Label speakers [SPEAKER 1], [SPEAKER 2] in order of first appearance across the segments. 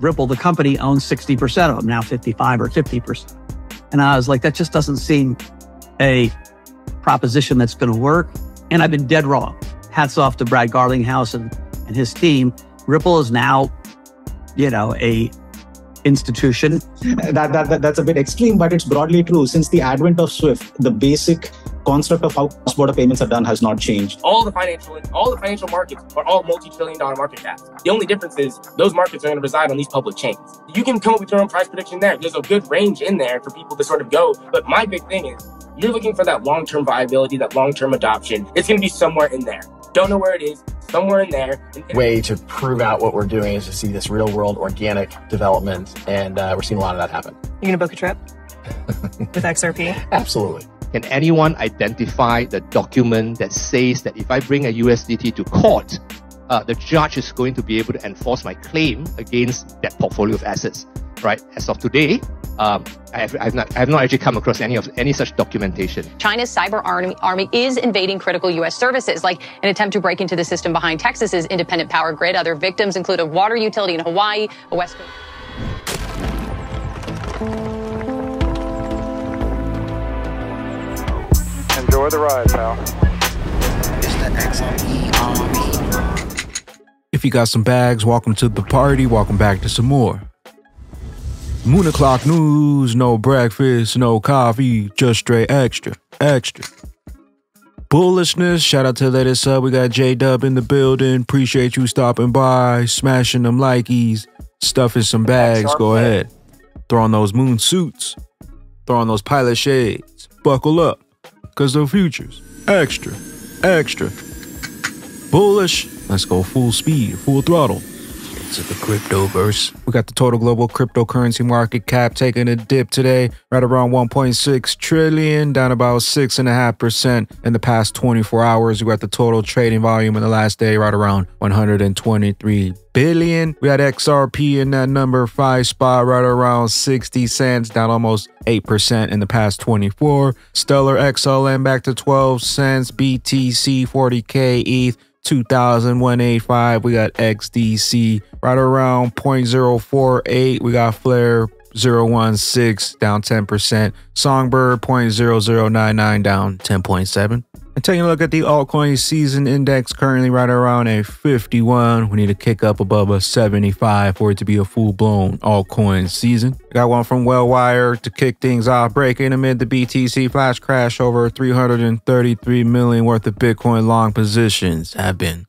[SPEAKER 1] Ripple, the company, owns 60% of them, now 55 or 50%. And I was like, that just doesn't seem a proposition that's going to work. And I've been dead wrong. Hats off to Brad Garlinghouse and his team. Ripple is now, a institution.
[SPEAKER 2] That's a bit extreme, but it's broadly true. Since the advent of SWIFT, the basic concept of how cross-border payments are done has not changed.
[SPEAKER 3] All the financial markets are all multi-trillion-dollar market caps. The only difference is those markets are going to reside on these public chains. You can come up with your own price prediction there. There's a good range in there for people to sort of go. But my big thing is you're looking for that long-term viability, that long-term adoption. It's going to be somewhere in there. Don't know where it is. Somewhere in there.
[SPEAKER 4] Way to prove out what we're doing is to see this real-world organic development, and we're seeing a lot of that happen.
[SPEAKER 5] You gonna book a trip with XRP?
[SPEAKER 4] Absolutely.
[SPEAKER 6] Can anyone identify the document that says that if I bring a USDT to court, the judge is going to be able to enforce my claim against that portfolio of assets? Right? As of today, I have not actually come across any such documentation.
[SPEAKER 7] China's cyber army is invading critical U.S. services, like an attempt to break into the system behind Texas's independent power grid. Other victims include a water utility in Hawaii, a West Coast.
[SPEAKER 8] Enjoy the ride, pal.
[SPEAKER 9] It's the XRP army.
[SPEAKER 10] If you got some bags, welcome to the party. Welcome back to some more Moon o'clock news. No breakfast, no coffee, just straight extra. Bullishness. Shout out to Let Us Up. We got J-Dub in the building. Appreciate you stopping by, smashing them likeys, stuffing some bags. Go ahead. Throw on those moon suits. Throw on those pilot shades. Buckle up, because the future's extra. Bullish. Let's go full speed, full throttle. To the cryptoverse. We got the total global cryptocurrency market cap taking a dip today, right around 1.6 trillion, down about 6.5% in the past 24 hours. We got the total trading volume in the last day, right around 123 billion. We had XRP in that number 5 spot, right around 60 cents, down almost 8% in the past 24. Stellar XLM back to 12 cents. BTC 40K ETH 2,185. We got XDC right around 0.048. We got Flare 016 down 10%. Songbird 0.0099 down 10.7. And taking a look at the altcoin season index, currently right around a 51. We need to kick up above a 75 for it to be a full-blown altcoin season. Got one from Wellwire to kick things off, breaking amid the BTC flash crash. Over 333 million worth of Bitcoin long positions have been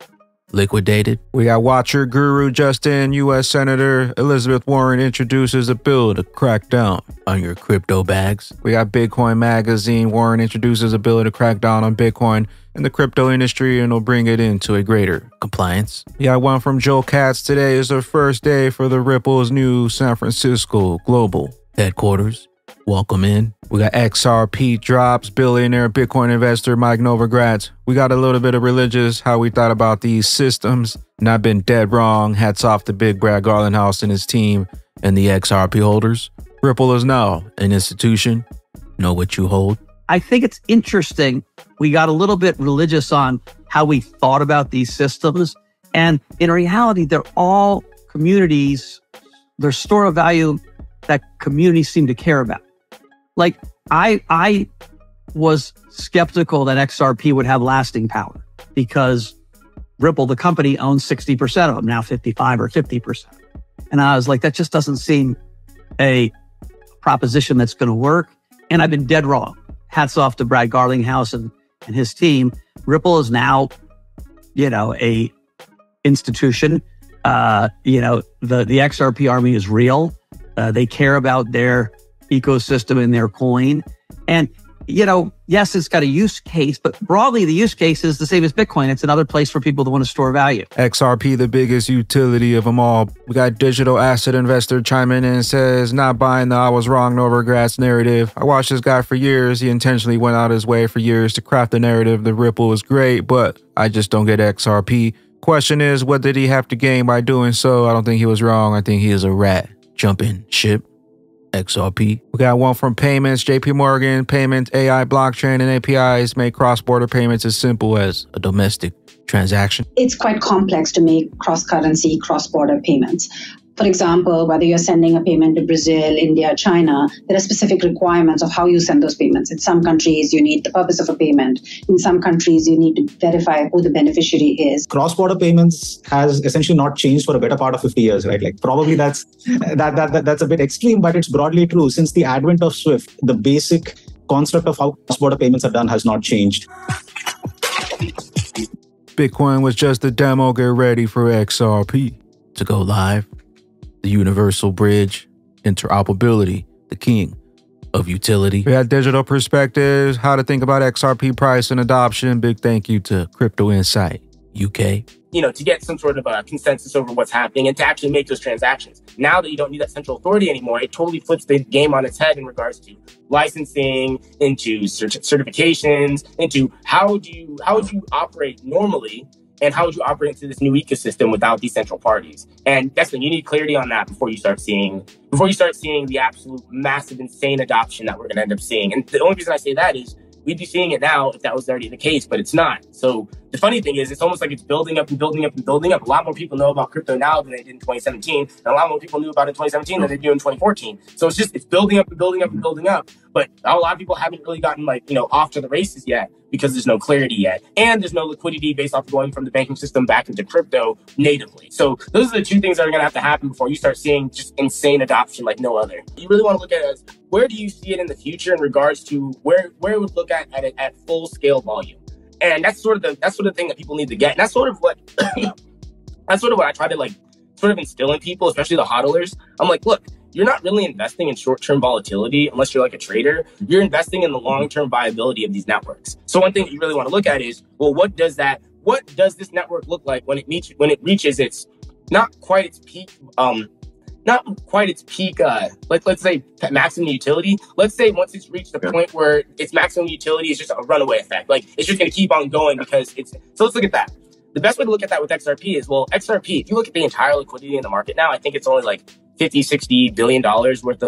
[SPEAKER 10] liquidated. We got Watcher Guru Justin. U.S. Senator Elizabeth Warren introduces a bill to crack down on your crypto bags. We got Bitcoin Magazine. Warren introduces a bill to crack down on Bitcoin in the crypto industry and will bring it into a greater compliance. We got one from Joe Katz. Today is the first day for the Ripple's new San Francisco global headquarters. Welcome in. We got XRP drops, billionaire Bitcoin investor Mike Novogratz. We got a little bit of religious, how we thought about these systems. Not been dead wrong. Hats off to Big Brad Garlinghouse and his team and the XRP holders. Ripple is now an institution. Know what you hold.
[SPEAKER 1] I think it's interesting. We got a little bit religious on how we thought about these systems. And in reality, they're all communities. They're store of value that communities seem to care about. Like, I was skeptical that XRP would have lasting power because Ripple, the company, owns 60% of them, now 55 or 50%. And I was like, that just doesn't seem a proposition that's going to work. And I've been dead wrong. Hats off to Brad Garlinghouse and his team. Ripple is now, a institution. The XRP army is real. They care about their ecosystem and their coin. And, yes, it's got a use case, but broadly, the use case is the same as Bitcoin. It's another place for people that want to store value.
[SPEAKER 10] XRP, the biggest utility of them all. We got digital asset investor chiming in and says, not buying the I was wrong Novogratz narrative. I watched this guy for years. He intentionally went out his way for years to craft the narrative. The Ripple is great, but I just don't get XRP. Question is, what did he have to gain by doing so? I don't think he was wrong. I think he is a rat. Jumping ship. XRP. We got one from payments. JP Morgan. Payments, AI, blockchain, and APIs make cross-border payments as simple as a domestic transaction.
[SPEAKER 11] It's quite complex to make cross-currency, cross-border payments. For example, whether you're sending a payment to Brazil, India, China, there are specific requirements of how you send those payments. In some countries, you need the purpose of a payment. In some countries, you need to verify who the beneficiary is.
[SPEAKER 2] Cross-border payments has essentially not changed for a better part of 50 years, right? Like probably that's a bit extreme, but it's broadly true. Since the advent of SWIFT, the basic concept of how cross-border payments are done has not changed.
[SPEAKER 10] Bitcoin was just a demo. Get ready for XRP to go live. The universal bridge, interoperability, the king of utility. We had digital perspectives, how to think about XRP price and adoption. Big thank you to Crypto Insight UK.
[SPEAKER 3] To get some sort of a consensus over what's happening and to actually make those transactions. Now that you don't need that central authority anymore, it totally flips the game on its head in regards to licensing, into certifications, into how would you operate normally, and how would you operate into this new ecosystem without these central parties? And that's the thing, you need clarity on that before you start seeing the absolute massive, insane adoption that we're going to end up seeing. And the only reason I say that is we'd be seeing it now if that was already the case, but it's not. So the funny thing is, it's almost like it's building up and building up and building up. A lot more people know about crypto now than they did in 2017, and a lot more people knew about it in 2017 than they do in 2014. So it's building up and building up and building up. But a lot of people haven't really gotten off to the races yet because there's no clarity yet, and there's no liquidity based off going from the banking system back into crypto natively. So those are the two things that are going to have to happen before you start seeing just insane adoption like no other. You really want to look at it as, where do you see it in the future in regards to where it would look at it at full scale volume? And that's sort of the thing that people need to get. And that's sort of what I try to sort of instill in people, especially the hodlers. I'm like, look, you're not really investing in short-term volatility unless you're like a trader. You're investing in the long-term viability of these networks. So one thing that you really want to look at is, well, what does this network look like when it reaches its not quite its peak, let's say maximum utility. Let's say once it's reached the point where its maximum utility is just a runaway effect. Like it's just going to keep on going because so let's look at that. The best way to look at that with XRP is, well, XRP, if you look at the entire liquidity in the market now, I think it's only like $50-60 billion worth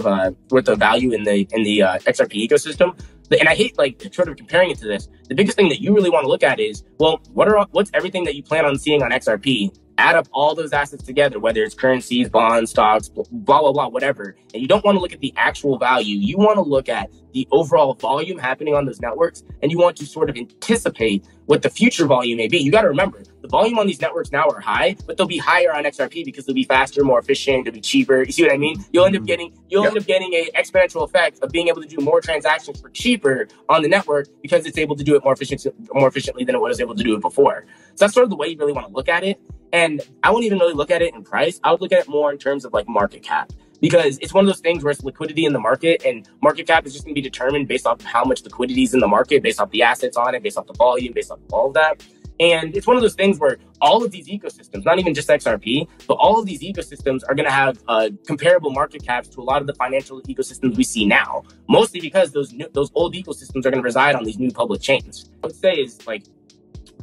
[SPEAKER 3] of value in the XRP ecosystem. And I hate sort of comparing it to this. The biggest thing that you really want to look at is, well, what's everything that you plan on seeing on XRP? Add up all those assets together, whether it's currencies, bonds, stocks, blah, blah, blah, whatever. And you don't want to look at the actual value. You want to look at the overall volume happening on those networks, and you want to sort of anticipate what the future volume may be. You got to remember, the volume on these networks now are high, but they'll be higher on XRP because they'll be faster, more efficient, they'll be cheaper. You see what I mean? You'll end up getting a exponential effect of being able to do more transactions for cheaper on the network because it's able to do it more efficiently than it was able to do it before. So that's sort of the way you really want to look at it. And I wouldn't even really look at it in price. I would look at it more in terms of market cap, because it's one of those things where it's liquidity in the market, and market cap is just going to be determined based off how much liquidity is in the market, based off the assets on it, based off the volume, based off all of that. And it's one of those things where all of these ecosystems, not even just XRP, but all of these ecosystems are going to have comparable market caps to a lot of the financial ecosystems we see now, mostly because those old ecosystems are going to reside on these new public chains. What I would say is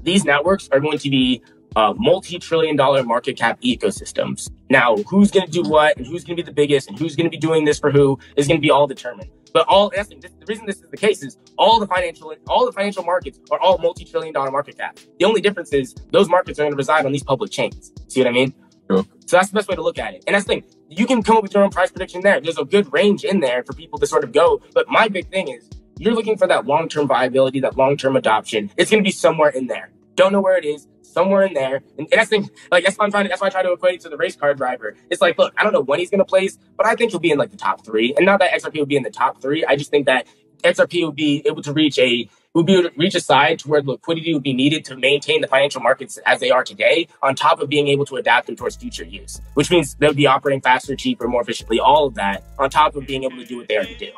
[SPEAKER 3] these networks are going to be multi-trillion-dollar market cap ecosystems. Now, who's going to do what, and who's going to be the biggest, and who's going to be doing this for who is going to be all determined. But the reason this is the case is all the financial markets are all multi-trillion-dollar market caps. The only difference is those markets are going to reside on these public chains. See what I mean? Sure. So that's the best way to look at it. And that's the thing. You can come up with your own price prediction there. There's a good range in there for people to sort of go. But my big thing is, you're looking for that long-term viability, that long-term adoption. It's going to be somewhere in there. Don't know where it is. Somewhere in there. And that's the thing, that's why I try to equate it to the race car driver. It's look, I don't know when he's going to place, but I think he'll be in the top 3. And not that XRP will be in the top 3. I just think that XRP will be able to reach a side to where the liquidity would be needed to maintain the financial markets as they are today, on top of being able to adapt them towards future use, which means they'll be operating faster, cheaper, more efficiently, all of that, on top of being able to do what they already do.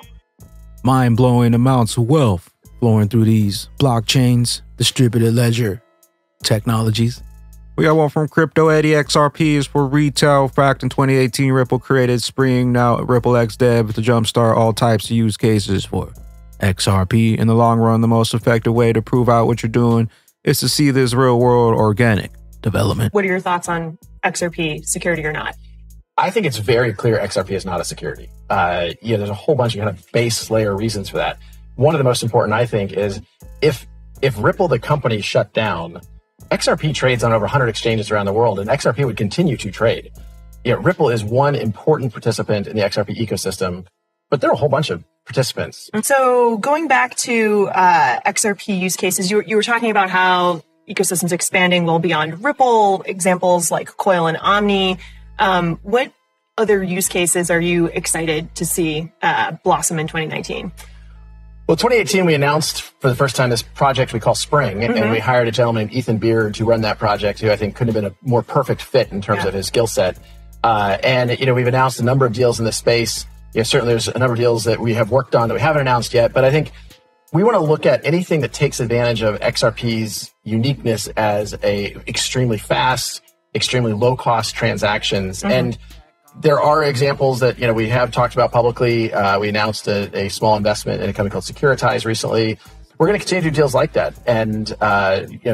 [SPEAKER 10] Mind-blowing amounts of wealth flowing through these blockchains, distributed ledger technologies. We got one from Crypto Eddie. XRP is for retail. Fact, in 2018, Ripple created Spring, now Ripple X Dev, to jumpstart all types of use cases for XRP. In the long run, the most effective way to prove out what you're doing is to see this real world organic development.
[SPEAKER 5] What are your thoughts on XRP, security or not?
[SPEAKER 4] I think it's very clear XRP is not a security. There's a whole bunch of kind of base layer reasons for that. One of the most important, I think, is if Ripple, the company, shut down, XRP trades on over 100 exchanges around the world, and XRP would continue to trade. Ripple is one important participant in the XRP ecosystem, but there are a whole bunch of participants.
[SPEAKER 5] And so going back to XRP use cases, you were talking about how ecosystems expanding well beyond Ripple, examples like Coil and Omni. What other use cases are you excited to see blossom in 2019?
[SPEAKER 4] Well, 2018, we announced for the first time this project we call Spring, and we hired a gentleman named Ethan Beard to run that project, who I think couldn't have been a more perfect fit in terms of his skill set. And we've announced a number of deals in this space. Certainly there's a number of deals that we have worked on that we haven't announced yet, but I think we want to look at anything that takes advantage of XRP's uniqueness as a extremely fast, extremely low-cost transactions. And there are examples that, we have talked about publicly. We announced a small investment in a company called Securitize recently. We're going to continue to do deals like that and,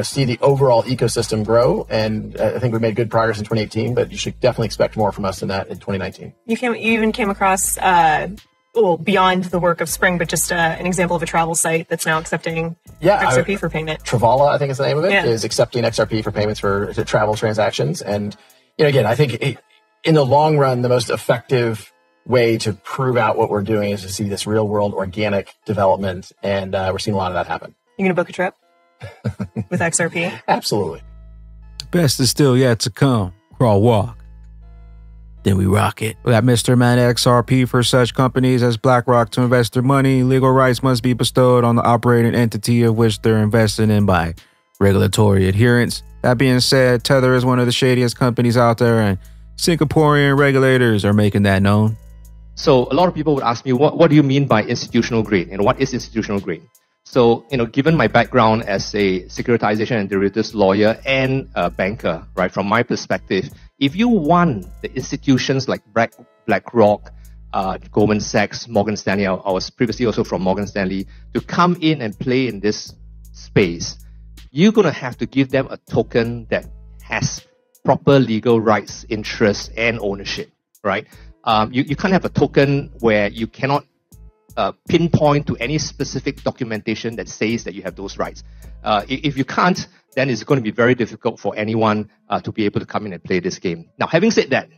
[SPEAKER 4] see the overall ecosystem grow. And I think we made good progress in 2018, but you should definitely expect more from us in that in 2019.
[SPEAKER 5] You even came across, beyond the work of Spring, but just an example of a travel site that's now accepting XRP for payment.
[SPEAKER 4] Travala, I think is the name of it, is accepting XRP for payments for travel transactions. And, again, I think in the long run, the most effective way to prove out what we're doing is to see this real world organic development. And we're seeing a lot of that happen.
[SPEAKER 5] You going to book a trip with XRP?
[SPEAKER 4] Absolutely.
[SPEAKER 10] The best is still yet to come. Crawl, walk. Then we rock it. We got Mr. Man XRP for such companies as BlackRock to invest their money. Legal rights must be bestowed on the operating entity of which they're invested in by regulatory adherence. That being said, Tether is one of the shadiest companies out there, and Singaporean regulators are making that known.
[SPEAKER 6] So a lot of people would ask me, what do you mean by institutional grade? And what is institutional grade? So, given my background as a securitization and derivatives lawyer and a banker, right, from my perspective, if you want the institutions like BlackRock, Goldman Sachs, Morgan Stanley, I was previously also from Morgan Stanley, to come in and play in this space, you're going to have to give them a token that has proper legal rights, interests, and ownership, right? You can't have a token where you cannot pinpoint to any specific documentation that says that you have those rights. If you can't, then it's going to be very difficult for anyone to be able to come in and play this game. Now, having said that,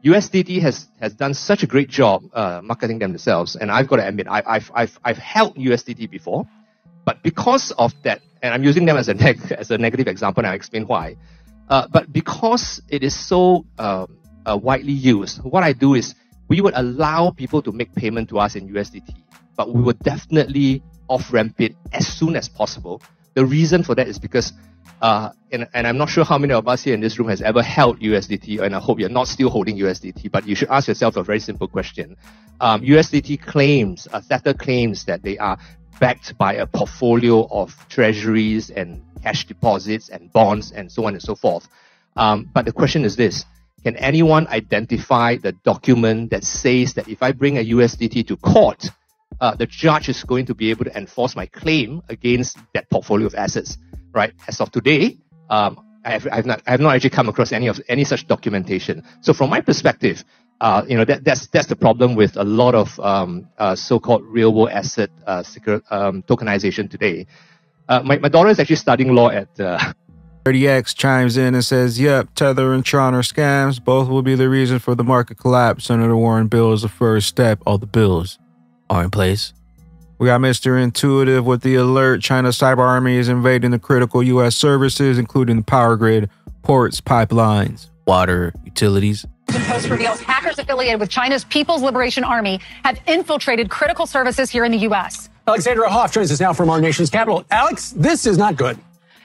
[SPEAKER 6] USDT has done such a great job marketing themselves, and I've got to admit, I've held USDT before, but because of that, and I'm using them as a negative example, and I'll explain why. But because it is so widely used, what I do is we would allow people to make payment to us in USDT, but we would definitely off-ramp it as soon as possible. The reason for that is because, and I'm not sure how many of us here in this room has ever held USDT, and I hope you're not still holding USDT, but you should ask yourself a very simple question. USDT claims, Tether claims that they are backed by a portfolio of treasuries and cash deposits and bonds and so on and so forth. But the question is this: can anyone identify the document that says that if I bring a USDT to court, the judge is going to be able to enforce my claim against that portfolio of assets, right? As of today, I have not actually come across any such documentation. So from my perspective, that's the problem with a lot of so-called real-world asset tokenization today. My daughter is actually studying law at
[SPEAKER 10] 30X chimes in and says, yep, Tether and Tron are scams. Both will be the reason for the market collapse. Senator Warren bill is the first step. All the bills are in place. We got Mr. Intuitive with the alert. China's cyber army is invading the critical U.S. services, including the power grid, ports, pipelines, water, utilities.
[SPEAKER 7] Post reveals hackers affiliated with China's People's Liberation Army have infiltrated critical services here in the U.S.
[SPEAKER 12] Alexandra Hoff joins us now from our nation's capital. Alex, this is not good.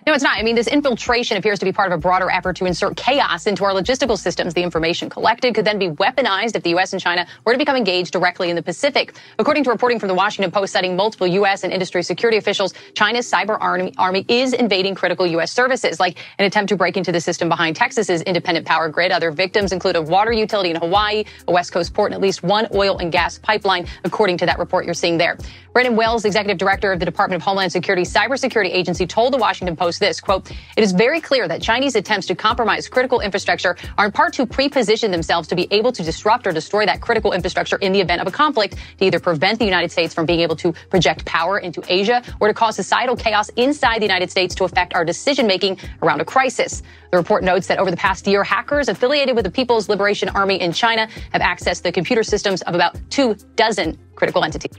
[SPEAKER 7] No, it's not. I mean, this infiltration appears to be part of a broader effort to insert chaos into our logistical systems. The information collected could then be weaponized if the U.S. and China were to become engaged directly in the Pacific. According to reporting from the Washington Post citing multiple U.S. and industry security officials, China's cyber army is invading critical U.S. services, like an attempt to break into the system behind Texas's independent power grid. Other victims include a water utility in Hawaii, a West Coast port, and at least one oil and gas pipeline, according to that report you're seeing there. Brandon Wells, executive director of the Department of Homeland Security Cybersecurity Agency, told the Washington Post post this, quote, "It is very clear that Chinese attempts to compromise critical infrastructure are in part to pre-position themselves to be able to disrupt or destroy that critical infrastructure in the event of a conflict, to either prevent the United States from being able to project power into Asia or to cause societal chaos inside the United States to affect our decision-making around a crisis." The report notes that over the past year, hackers affiliated with the People's Liberation Army in China have accessed the computer systems of about 24 critical entities.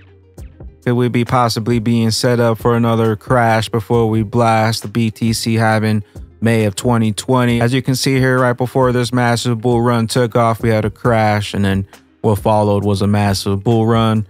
[SPEAKER 10] Could we be possibly being set up for another crash before we blast the BTC halving May of 2020? As you can see here, right before this massive bull run took off, we had a crash, and then what followed was a massive bull run.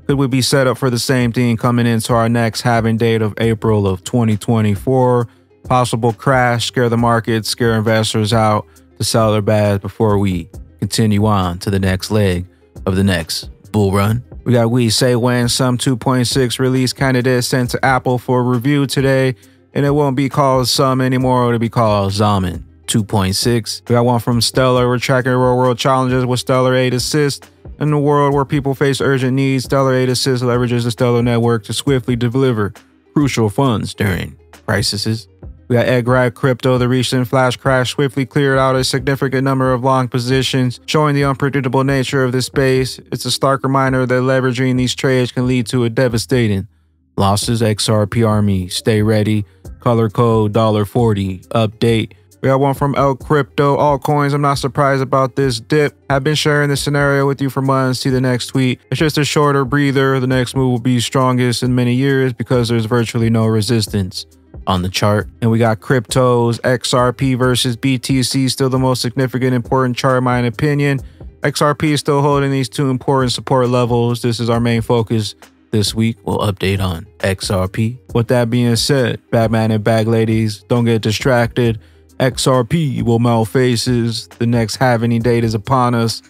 [SPEAKER 10] Could we be set up for the same thing coming into our next halving date of April of 2024? Possible crash, scare the market, scare investors out to sell their bags before we continue on to the next leg of the next bull run. We got We Say When, some 2.6 release candidate sent to Apple for review today, and it won't be called Some anymore, it'll be called Zaman 2.6. We got one from Stellar. We're tracking real world challenges with Stellar 8 Assist. In a world where people face urgent needs, Stellar 8 Assist leverages the Stellar network to swiftly deliver crucial funds during crises. We got Egg Crypto. The recent flash crash swiftly cleared out a significant number of long positions, showing the unpredictable nature of this space. It's a stark reminder that leveraging these trades can lead to a devastating losses. XRP Army, stay ready. Color code $40. Update. We got one from Elk Crypto. Altcoins, I'm not surprised about this dip. I've been sharing this scenario with you for months. See the next tweet. It's just a shorter breather. The next move will be strongest in many years because there's virtually no resistance on the chart. And we got cryptos. XRP versus BTC, still the most significant important chart in my opinion. XRP is still holding these two important support levels. This is our main focus this week. We'll update on XRP. With that being said, Batman and Bag Ladies, don't get distracted. XRP will melt faces. The next halving date is upon us.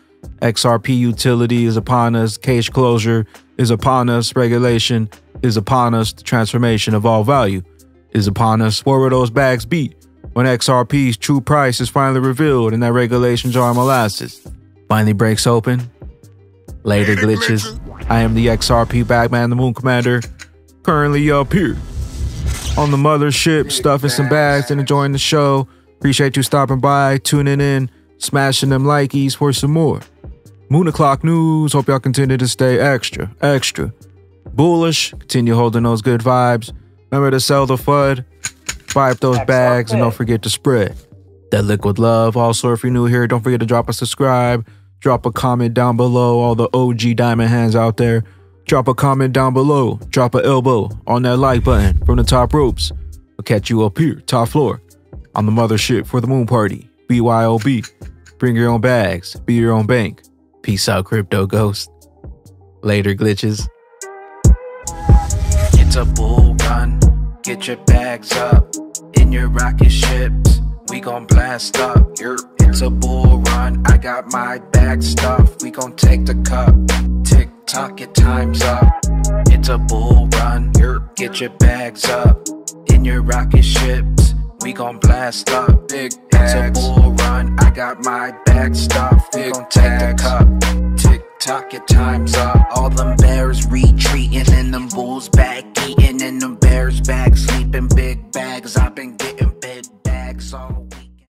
[SPEAKER 10] XRP utility is upon us. Cage closure is upon us. Regulation is upon us. The transformation of all value is upon us. Where will those bags be when XRP's true price is finally revealed and that regulation jar of molasses finally breaks open? Later glitches. I am the XRP Bagman, the Moon Commander, currently up here on the mothership, stuffing some bags and enjoying the show. Appreciate you stopping by, tuning in, smashing them likeys for some more Moon O'Clock news. Hope y'all continue to stay extra bullish. Continue holding those good vibes. Remember to sell the FUD, buy up those bags, and don't forget to spread that liquid love. Also, if you're new here, don't forget to drop a subscribe, drop a comment down below. All the OG diamond hands out there, drop a comment down below, drop an elbow on that like button from the top ropes. We'll catch you up here, top floor, on the mothership for the moon party. BYOB. Bring your own bags, be your own bank. Peace out, crypto ghost. Later, glitches.
[SPEAKER 9] It's a bull run, get your bags up. In your rocket ships, we gon' blast up. It's a bull run, I got my bag stuffed. We gon' take the cup, tick tock, your time's up. It's a bull run, get your bags up. In your rocket ships, we gon' blast up. It's a bull run, I got my bag stuffed. We gon' take the cup, tick tock, your time's up. All them bags